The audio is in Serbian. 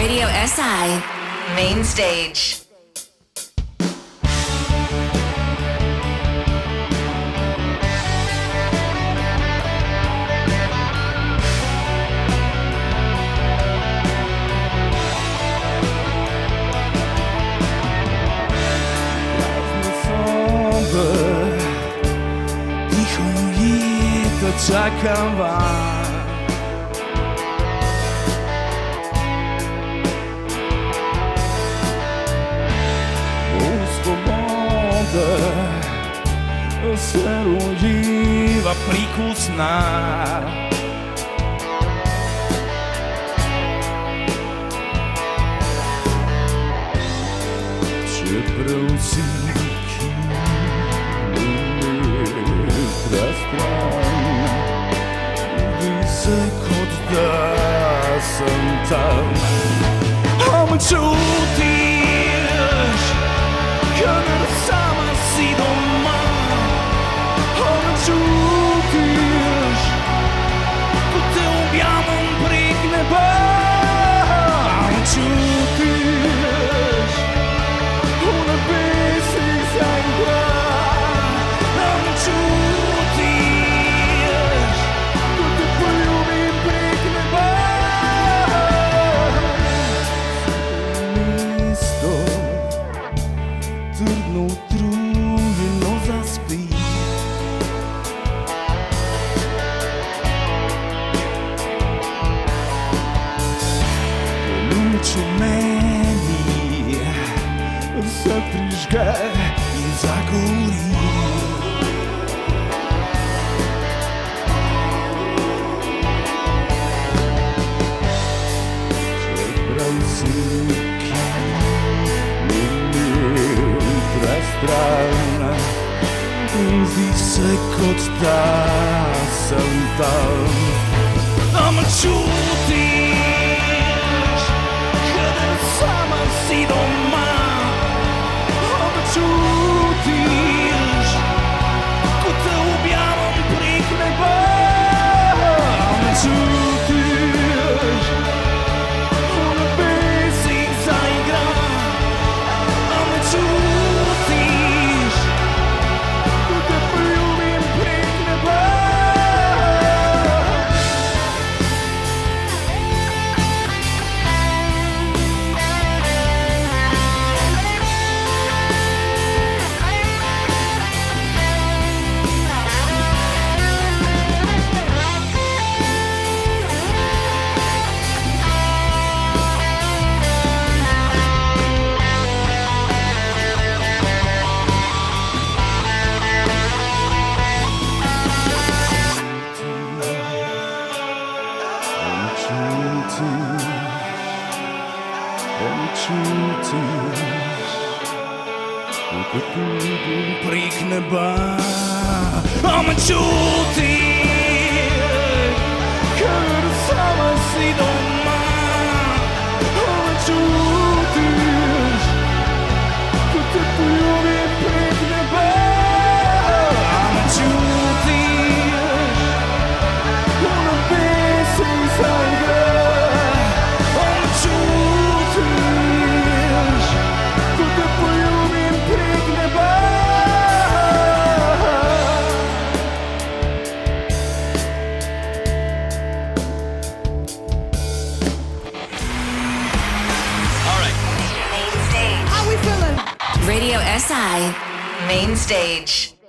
Radio SI Main Stage. Čakam vas. Sloboda se rodila preko sna. Čeprav si kilometra stran, vidi se kot da sem tam. Me čutiš, kadar sama si doma. Me čutiš, ko te objamem prek neba. Me čutiš, v nebesih zaigra. Me čutiš, ko te poljubim prek neba. Mesto trdno utrujeno zaspi. Luč v meni se prižge in zagori. Čeprav si kilometra stran, zdi se kot da sem tam. Me čutiš, kadar sama si doma. Me čutiš, ko te objamem prek neba. Me čutiš, v nebesih zaigra. Me čutiš, ko te poljubim prek neba. Prek neba. Me čutiš, kadar sama si doma. Me čutiš, ko te poljubim prek neba. Me čutiš, v nebesih zaigra. Me čutiš, ko te poljubim prek neba. Radio SI Main Stage.